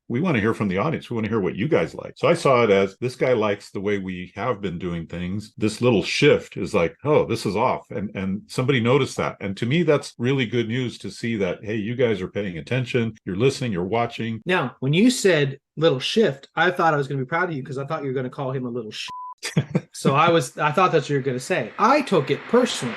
we want to hear from the audience. We want to hear what you guys like. So I saw it as this guy likes the way we have been doing things. This little shift is like, oh, this is off. And somebody noticed that. And to me, that's really good news to see that, hey, you guys are paying attention. You're listening, you're watching. Now, when you said little shift, I thought I was going to be proud of you because I thought you were going to call him a little shit. So I thought that's what you were going to say. I took it personally.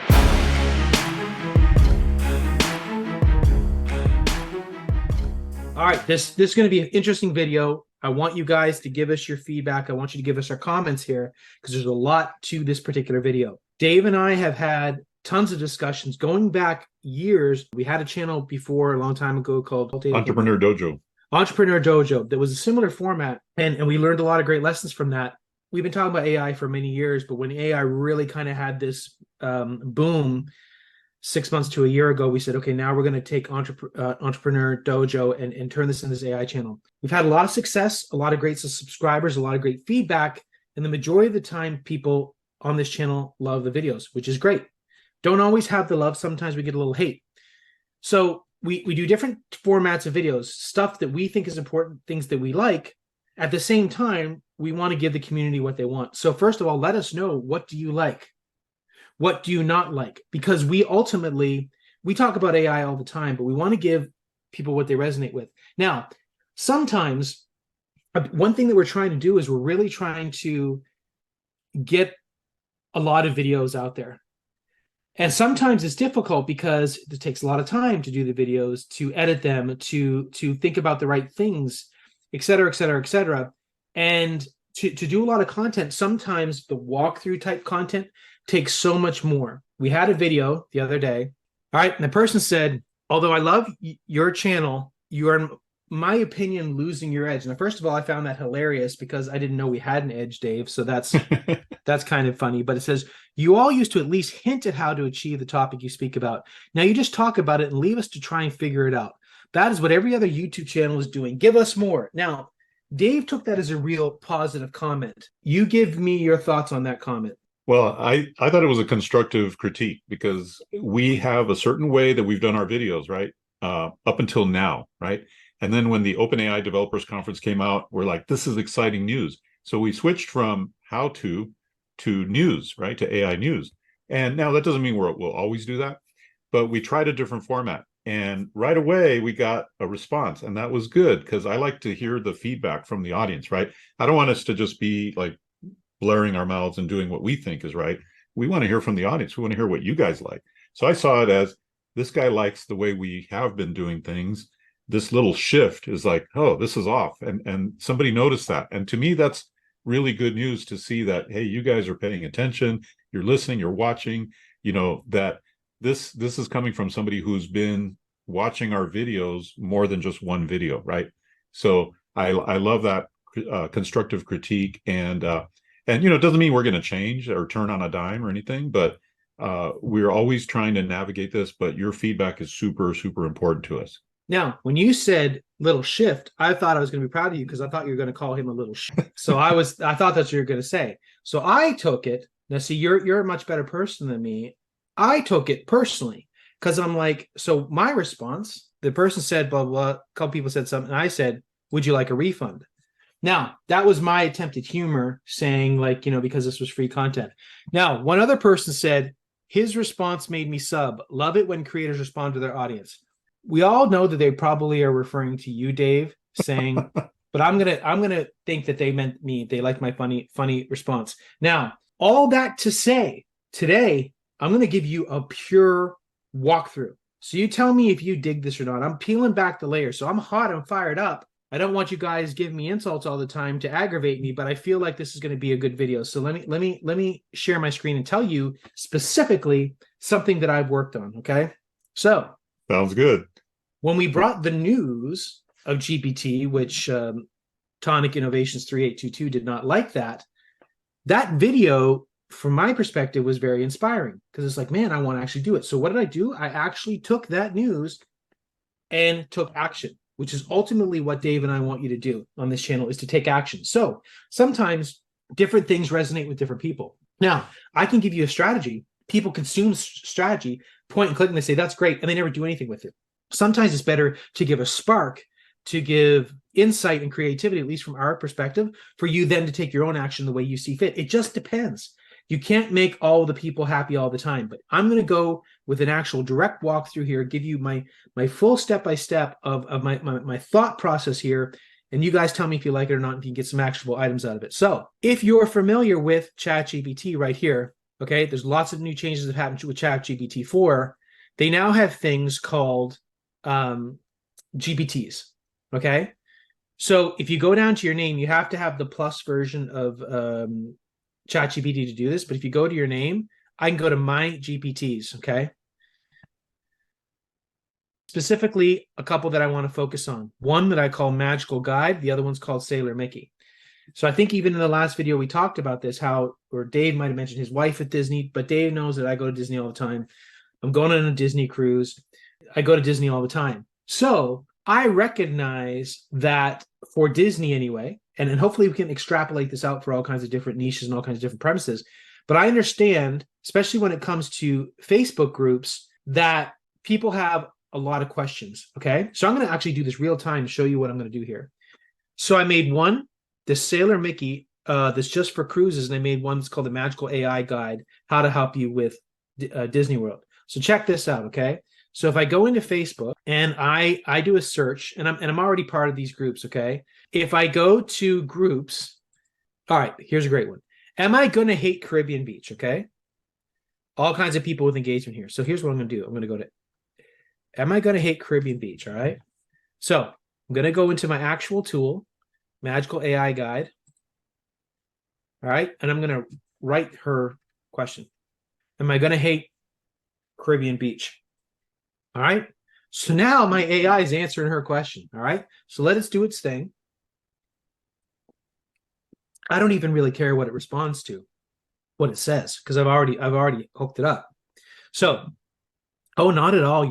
All right, this is going to be an interesting video. I want you guys to give us your feedback. I want you to give us our comments here because there's a lot to this particular video. Dave and I have had tons of discussions going back years. We had a channel before a long time ago called Entrepreneur Dojo. Entrepreneur Dojo. That was a similar format, and we learned a lot of great lessons from that. We've been talking about AI for many years, but when AI really kind of had this boom 6 months to a year ago, we said, okay, now we're going to take Entrepreneur Dojo and turn this into this AI channel. We've had a lot of success, a lot of great subscribers, a lot of great feedback, and the majority of the time, people on this channel love the videos, which is great. Don't always have the love. Sometimes we get a little hate. So we do different formats of videos, stuff that we think is important, things that we like. At the same time, we want to give the community what they want. So first of all, let us know, what do you like? What do you not like? Because we talk about AI all the time, but we want to give people what they resonate with. Now, sometimes one thing that we're trying to do is we're really trying to get a lot of videos out there. And sometimes it's difficult because it takes a lot of time to do the videos, to edit them, to think about the right things, et cetera, et cetera, et cetera. And to do a lot of content, sometimes the walkthrough type content takes so much more. We had a video the other day. All right. And the person said, although I love your channel, you are, in my opinion, losing your edge. Now, first of all, I found that hilarious because I didn't know we had an edge, Dave. So that's kind of funny. But it says, you all used to at least hint at how to achieve the topic you speak about. Now you just talk about it and leave us to try and figure it out. That is what every other YouTube channel is doing. Give us more. Now, Dave took that as a real positive comment. You give me your thoughts on that comment. Well, I thought it was a constructive critique because we have a certain way that we've done our videos, right? Up until now, right? And then when the OpenAI Developers Conference came out, we're like, this is exciting news. So we switched from how to news, right? To AI news. And now that doesn't mean we'll always do that, but we tried a different format. And right away, we got a response. And that was good because I like to hear the feedback from the audience, right? I don't want us to just be like blaring our mouths and doing what we think is right. We want to hear from the audience. We want to hear what you guys like. So I saw it as this guy likes the way we have been doing things. This little shift is like, oh, this is off. And somebody noticed that. And to me, that's really good news to see that, hey, you guys are paying attention. You're listening, you're watching, that this is coming from somebody who's been watching our videos more than just one video, right? So I love that constructive critique. And it doesn't mean we're going to change or turn on a dime or anything, but we're always trying to navigate this. But your feedback is super, super important to us. Now, when you said little shift, I thought I was going to be proud of you because I thought you were going to call him a little shit. So I thought that's what you were going to say. So I took it. Now, see, you're a much better person than me. I took it personally because I'm like, so my response, the person said, blah, blah, a couple people said something. And I said, would you like a refund? Now, that was my attempt at humor saying like, because this was free content. Now, one other person said, his response made me sub. Love it when creators respond to their audience. We all know that they probably are referring to you, Dave, saying, but I'm gonna think that they meant me. They like my funny response. Now, all that to say, today, I'm going to give you a pure walkthrough. So you tell me if you dig this or not. I'm peeling back the layers. So I'm hot, I'm fired up. I don't want you guys giving me insults all the time to aggravate me, but I feel like this is going to be a good video. So let me share my screen and tell you specifically something that I've worked on, okay? So sounds good. When we brought the news of GPT, which Tonic Innovations 3822 did not like that video, from my perspective, was very inspiring because it's like, man, I want to actually do it. So what did I do? I actually took that news and took action, which is ultimately what Dave and I want you to do on this channel, is to take action. So sometimes different things resonate with different people. Now, I can give you a strategy. People consume strategy, point and click, and they say, that's great, and they never do anything with it. Sometimes it's better to give a spark, to give insight and creativity, at least from our perspective, for you then to take your own action the way you see fit. It just depends. You can't make all the people happy all the time, but I'm going to go with an actual direct walkthrough here, give you my full step-by-step of my thought process here, and you guys tell me if you like it or not, if you can get some actionable items out of it. So if you're familiar with ChatGPT right here, okay, there's lots of new changes that have happened with ChatGPT 4. They now have things called GPTs, okay? So if you go down to your name, you have to have the plus version of ChatGPT to do this. But if you go to your name, I can go to my GPTs, okay? Specifically, a couple that I want to focus on. One that I call Magical Guide. The other one's called Sailor Mickey. So I think even in the last video, we talked about this, or Dave might have mentioned his wife at Disney, but Dave knows that I go to Disney all the time. I'm going on a Disney cruise. I go to Disney all the time. So I recognize that for Disney anyway, and hopefully we can extrapolate this out for all kinds of different niches and all kinds of different premises. But I understand, especially when it comes to Facebook groups, that people have a lot of questions, okay? So I'm going to actually do this real time, show you what I'm going to do here. So I made one, the Sailor Mickey, that's just for cruises, and I made one that's called the Magical AI Guide, how to help you with Disney World. So check this out, okay? So if I go into Facebook and I do a search, and I'm already part of these groups, okay? If I go to groups, all right, here's a great one. Am I going to hate Caribbean Beach, okay? All kinds of people with engagement here. So here's what I'm going to do. I'm going to go to, am I going to hate Caribbean Beach, all right? So I'm going to go into my actual tool, Magical AI Guide, all right? And I'm going to write her question. Am I going to hate Caribbean Beach? All right. So now my AI is answering her question. All right. So let it do its thing. I don't even really care what it responds to, what it says, because I've already hooked it up. So, oh, not at all.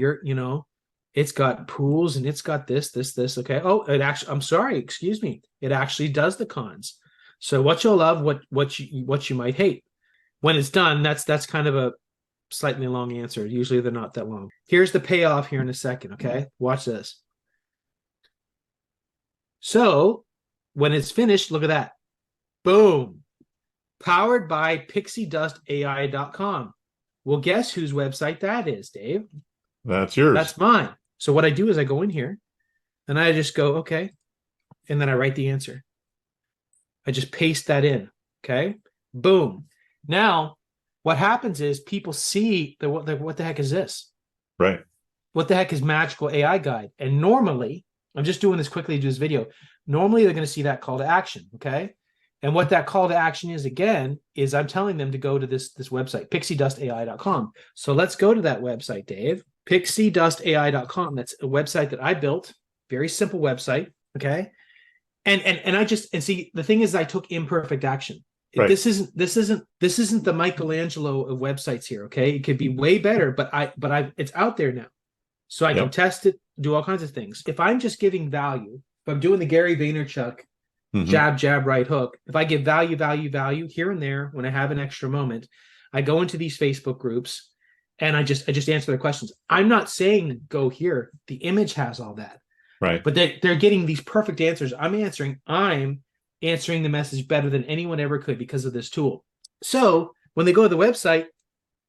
It's got pools and it's got this. Okay. Oh, it actually, I'm sorry, excuse me. It actually does the cons. So what you'll love, what you might hate. When it's done, that's kind of a slightly long answer. Usually they're not that long. Here's the payoff here in a second, okay? Watch this. So when it's finished, look at that. Boom. Powered by PixieDustAI.com. Well, guess whose website that is, Dave? That's yours. That's mine. So what I do is I go in here and I just go, okay. And then I write the answer. I just paste that in, okay? Boom. Now, what happens is people see what the heck is this? Right. What the heck is Magical AI Guide? And normally, I'm just doing this quickly to do this video. Normally, they're going to see that call to action, okay? And what that call to action is, again, is I'm telling them to go to this website, PixieDustAI.com. So let's go to that website, Dave. PixieDustAI.com. That's a website that I built. Very simple website, okay? And I just, and see, the thing is, I took imperfect action. Right. This isn't the Michelangelo of websites here, okay? It could be way better, but it's out there now. So I can test it, do all kinds of things. If I'm just giving value, if I'm doing the Gary Vaynerchuk jab, right hook, if I give value here and there when I have an extra moment, I go into these Facebook groups and I just answer their questions. I'm not saying go here. The image has all that. Right. But they're getting these perfect answers. I'm answering the message better than anyone ever could because of this tool. So when they go to the website,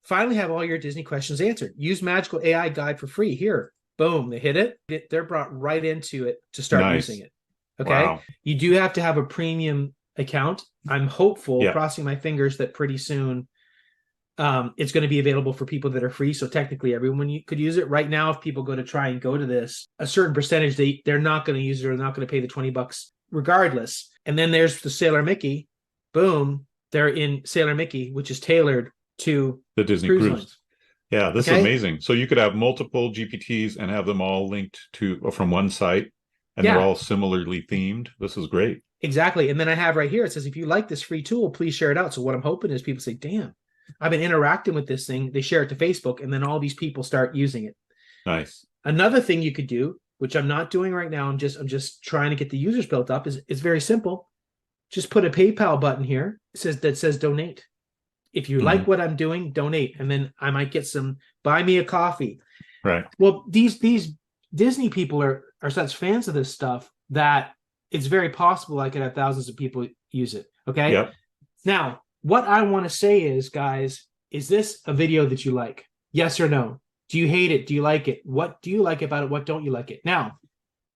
finally have all your Disney questions answered. Use Magical AI Guide for free. Here, boom, they hit it. They're brought right into it to start using it. Okay. Wow. You do have to have a premium account. I'm hopeful, crossing my fingers, that pretty soon it's going to be available for people that are free. So technically everyone could use it. Right now, if people go to try and go to this, a certain percentage, they're not going to use it or not going to pay the $20 regardless. And then there's the Sailor Mickey. Boom. They're in Sailor Mickey, which is tailored to the Disney cruise. Yeah, this is amazing. So you could have multiple GPTs and have them all linked from one site, and they're all similarly themed. This is great. Exactly. And then I have right here, it says, if you like this free tool, please share it out. So what I'm hoping is people say, damn, I've been interacting with this thing. They share it to Facebook, and then all these people start using it. Nice. Another thing you could do, which I'm not doing right now, I'm just trying to get the users built up, is it's very simple. Just put a PayPal button here that says donate. If you like what I'm doing, donate, and then I might get some buy me a coffee. Right. Well, these Disney people are such fans of this stuff that it's very possible I could have thousands of people use it. Okay. Yep. Now, what I want to say is, guys, is this a video that you like? Yes or no? Do you hate it? Do you like it? What do you like about it? What don't you like it? Now,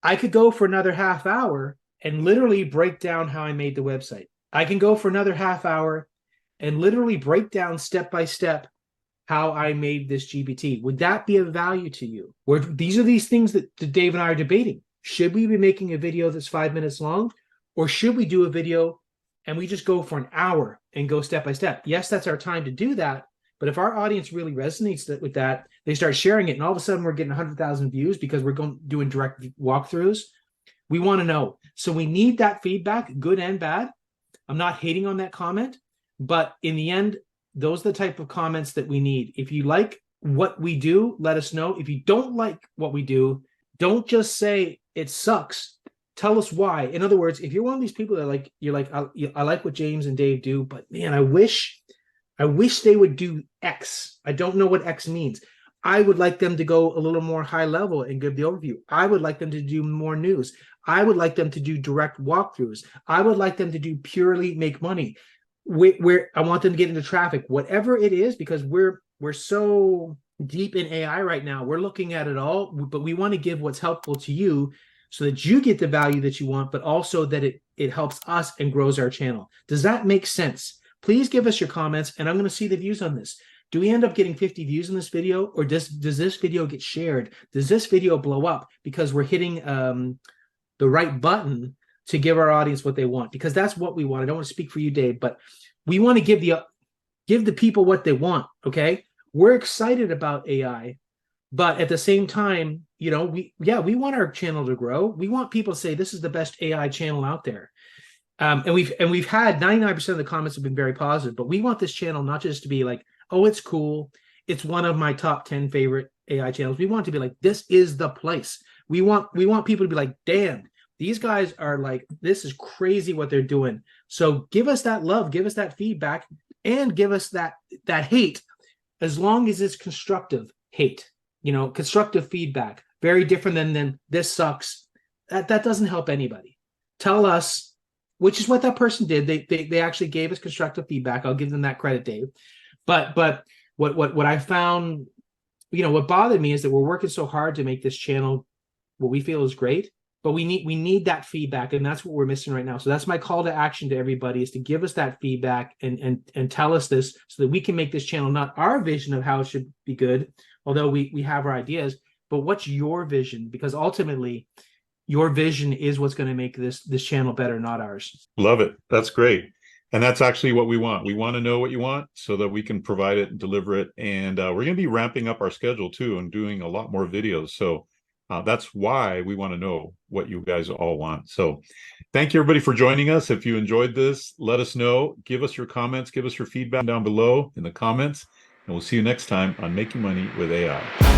I could go for another half hour and literally break down how I made the website. I can go for another half hour and literally break down step by step how I made this GPT. Would that be of value to you? Where these are these things that Dave and I are debating. Should we be making a video that's 5 minutes long, or should we do a video and we just go for an hour and go step by step? Yes, that's our time to do that. But if our audience really resonates with that, they start sharing it, and all of a sudden we're getting 100,000 views because we're doing direct walkthroughs. We want to know. So we need that feedback, good and bad. I'm not hating on that comment, but in the end, those are the type of comments that we need. If you like what we do, let us know. If you don't like what we do, don't just say it sucks. Tell us why. In other words, if you're one of these people that you're like, I like what James and Dave do, but man, I wish they would do X. I don't know what X means. I would like them to go a little more high level and give the overview. I would like them to do more news. I would like them to do direct walkthroughs. I would like them to do purely make money. Where I want them to get into traffic, whatever it is, because we're so deep in AI right now. We're looking at it all, but we want to give what's helpful to you so that you get the value that you want, but also that it helps us and grows our channel. Does that make sense? Please give us your comments, and I'm going to see the views on this. Do we end up getting 50 views in this video, or does this video get shared? Does this video blow up because we're hitting the right button to give our audience what they want? Because that's what we want. I don't want to speak for you, Dave, but we want to give the people what they want. Okay, we're excited about AI, but at the same time, we want our channel to grow. We want people to say this is the best AI channel out there. And we've had 99% of the comments have been very positive, but we want this channel not just to be like, oh, it's cool, it's one of my top 10 favorite AI channels. We want it to be like, this is the place. We want people to be like, damn, these guys are like, this is crazy what they're doing. So give us that love, give us that feedback, and give us that hate, as long as it's constructive hate, constructive feedback. Very different than this sucks. That doesn't help anybody. Tell us, which is what that person did. They actually gave us constructive feedback. I'll give them that credit, Dave. But what I found, what bothered me is that we're working so hard to make this channel what we feel is great, but we need that feedback, and that's what we're missing right now. So that's my call to action to everybody, is to give us that feedback and tell us this, so that we can make this channel not our vision of how it should be good, although we have our ideas, but what's your vision? Because ultimately, your vision is what's going to make this channel better, not ours. Love it. That's great. And that's actually what we want. We want to know what you want so that we can provide it and deliver it. And we're going to be ramping up our schedule too and doing a lot more videos. So that's why we want to know what you guys all want. So thank you, everybody, for joining us. If you enjoyed this, let us know. Give us your comments. Give us your feedback down below in the comments. And we'll see you next time on Making Money with AI.